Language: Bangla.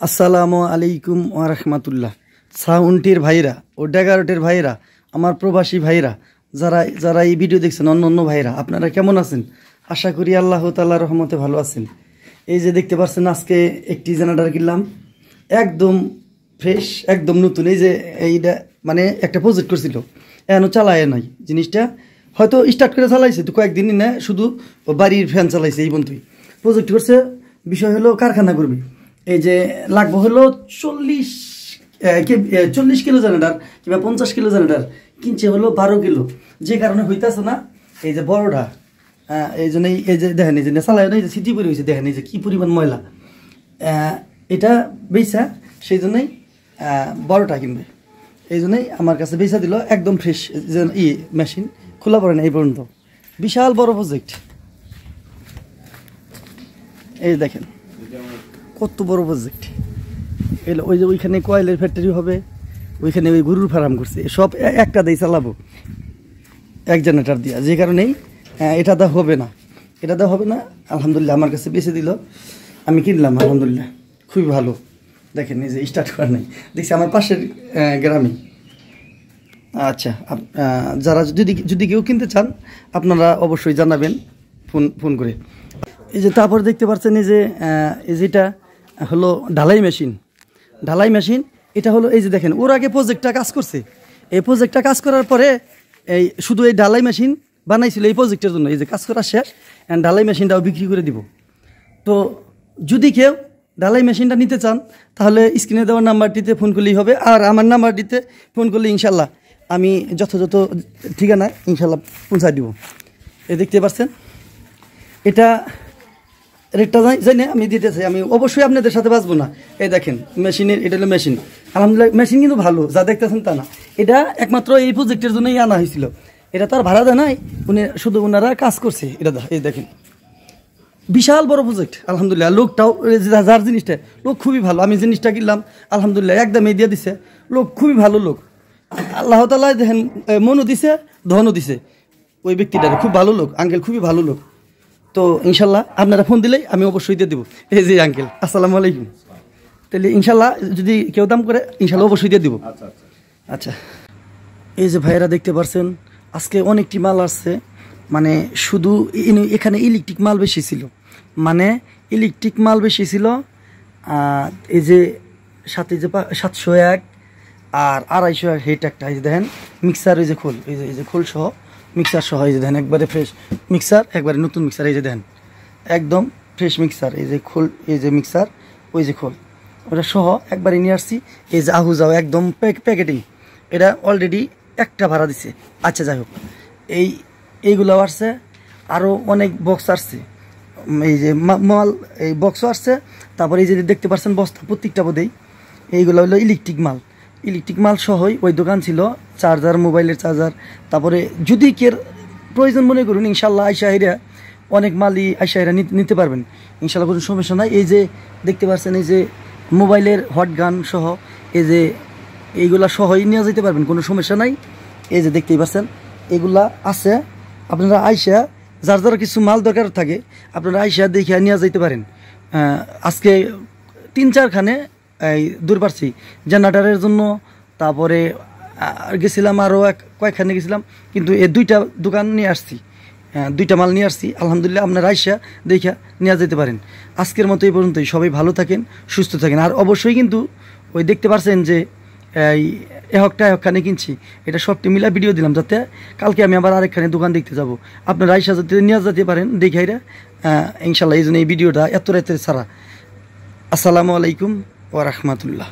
আসসালামু আলাইকুম ওয়া রাহমাতুল্লাহ। সাউন্ডটির ভাইরা ও ড্যাগারটের ভাইরা, আমার প্রবাসী ভাইরা, যারা যারা এই ভিডিও দেখছেন, অন্য ভাইরা, আপনারা কেমন আছেন? আশা করি আল্লাহ তাআলার রহমতে ভালো আছেন। এই যে দেখতে পাচ্ছেন, আজকে একটি জেনারেটর কিনলাম, একদম ফ্রেশ, একদম নতুন। এই যে এইটা মানে একটা প্রজেক্ট করছিল, এখনও চালায় নাই জিনিসটা, হয়তো স্টার্ট করে চালাইছে তো কয়েকদিনই না, শুধু বাড়ির ফ্যান চালাইছে। এই পর্যন্তই প্রজেক্ট করছে। বিষয় হলো কারখানা করবে। এই যে লাগবে হলো 40 কিলো জেনারেটর কিংবা 50 কিলো জেনারেটর, কিনছে হলো 12 কিলো, যে কারণে হইতেছে না। এই যে বড়টা, এই জন্যই এই যে দেখেন, এই যে চালায় না, এই যে সিটি পরে হয়েছে, দেখেন এই যে কী পরিমাণ ময়লা। এটা বেচা, সেই জন্যই বড়টা কিনবে, এই জন্যই আমার কাছে বেচা দিল। একদম ফ্রেশ মেশিন, খোলা পড়ে না এই পর্যন্ত। বিশাল বড় প্রজেক্ট, এই দেখেন কত বড় প্রজেক্ট। এলো ওই যে ওইখানে কয়েলের ফ্যাক্টরি হবে, ওইখানে ওই গরুর ফার্ম করছে, সব একটা দিয়ে চালাবো এক জেনারেটর দিয়া, যে কারণেই এটা তো হবে না, এটা তো হবে না। আলহামদুলিল্লাহ আমার কাছে বেঁচে দিল, আমি কিনলাম, আলহামদুলিল্লাহ খুবই ভালো। দেখেন এই যে স্টার্ট করা নাই, দেখছি আমার পাশের গ্রামে। আচ্ছা, যারা যদি কেউ কিনতে চান আপনারা অবশ্যই জানাবেন ফোন করে। এই যে তারপর দেখতে পাচ্ছেন, এই যে যেটা হলো ঢালাই মেশিন, ঢালাই মেশিন এটা হলো, এই যে দেখেন ওর আগে প্রজেক্টটা কাজ করছে। এই প্রজেক্টটা কাজ করার পরে এই শুধু এই ঢালাই মেশিন বানাইছিল এই প্রজেক্টের জন্য। এই যে কাজ করা শেষ, ঢালাই মেশিনটাও বিক্রি করে দিব। তো যদি কেউ ঢালাই মেশিনটা নিতে চান তাহলে স্ক্রিনে দেওয়ার নাম্বারটিতে ফোন করলেই হবে, আর আমার নাম্বারটিতে ফোন করলে ইনশাল্লাহ আমি যথাযথ ঠিকানা ইনশাল্লাহ পৌঁছায় দিব। এই দেখতে পাচ্ছেন, এটা রেটটা যাই না আমি দিতে চাই, আমি অবশ্যই আপনাদের সাথে বাঁচবো না। এই দেখেন মেশিনের, এটা হলো মেশিন, আলহামদুলিল্লাহ মেশিন কিন্তু ভালো, যা দেখতেছেন তা না। এটা একমাত্র এই প্রজেক্টের জন্যই আনা হয়েছিল, এটা তো আর ভাড়া দেয় নাই, শুধু ওনারা কাজ করছে। এটা এই দেখেন বিশাল বড় প্রজেক্ট, আলহামদুলিল্লাহ। লোকটাও, যার জিনিসটা, লোক খুবই ভালো। আমি জিনিসটা কিনলাম, আলহামদুলিল্লাহ একদম এই দিয়ে দিছে, লোক খুবই ভালো লোক। আল্লাহ তাআলা দেখেন মনও দিছে, ধনও দিছে ওই ব্যক্তিটার, খুব ভালো লোক, আঙ্কেল খুবই ভালো লোক। তো ইনশাল্লাহ আপনারা ফোন দিলেই আমি অবশ্যই দিয়ে দেবো। এই যে আঙ্কেল, আসসালামু আলাইকুম। তাহলে ইনশাল্লাহ যদি কেউ দাম করে ইনশাল্লাহ অবশ্যই দিয়ে দেবো। আচ্ছা, এই যে ভাইয়েরা দেখতে পাচ্ছেন, আজকে অনেকটি মাল আসছে, মানে শুধু এখানে ইলেকট্রিক মাল বেশি ছিল, মানে ইলেকট্রিক মাল বেশি ছিল। এই যে সাথে যে 701 আর 250 হেট একটা, এই যে দেখেন মিক্সার, এই যে খোল, এই যে খোল সহ মিক্সার সহ, এই যে দেখেন একবারে ফ্রেশ মিক্সার, একবারে নতুন মিক্সার। এই যে দেখেন একদম ফ্রেশ মিক্সার, এই যে খোল, এই যে মিক্সার, ওই যে খোল, ওটা সহ একবারে নিয়ে আসছি। এই যে আহুজাও একদম প্যাকেটিং, এটা অলরেডি একটা ভাড়া দিছে। আচ্ছা যাই হোক, এইগুলো আসছে, আরও অনেক বক্স আসছে, এই যে মাল, এই বক্সও আসছে। তারপরে এই যে দেখতে পাচ্ছেন বস্তা, প্রত্যেকটা বোধেই এইগুলো হলো ইলেকট্রিক মাল। ইলেকট্রিক মাল সহই ওই দোকান ছিল, চার্জার, মোবাইলের চার্জার। তারপরে যদি কের প্রয়োজন মনে করুন, ইনশাল্লাহ আইসাহিরা অনেক মালই আইসাহিরা নিতে পারবেন, ইনশাল্লাহ কোনো সমস্যা নাই। এই যে দেখতে পাচ্ছেন, এই যে মোবাইলের হট গান সহ, এই যে এইগুলা সহই নিয়ে যেতে পারবেন, কোনো সমস্যা নাই। এই যে দেখতেই পাচ্ছেন এগুলা আছে, আপনারা আইসা যার যারা কিছু মাল দরকার থাকে আপনারা আইসা দেখে নিয়ে যেতে পারেন। আজকে 3-4খানে এই দূর পারছি জেনারেটারের জন্য, তারপরে গেছিলাম আরও কয়েকখানে গেছিলাম, কিন্তু এই 2টা দোকান নিয়ে আসছি, 2টা মাল নিয়ে আসছি। আলহামদুলিল্লাহ আপনারা আইসা দেখা নিয়ে যেতে পারেন। আজকের মতো এই পর্যন্তই, সবাই ভালো থাকেন, সুস্থ থাকেন। আর অবশ্যই কিন্তু ওই দেখতে পাচ্ছেন যে এই একখানে কিনছি, এটা সবটি মিলা ভিডিও দিলাম, যাতে কালকে আমি আবার আরেকখানে দোকান দেখতে যাব, আপনারা আইসা যাতে নিয়ে যেতে পারেন দেখাইরা, ইনশাল্লাহ। এই জন্য এই ভিডিওটা এত রাতের ছাড়া। আসসালামু আলাইকুম ওয়া রাহমাতুল্লাহ।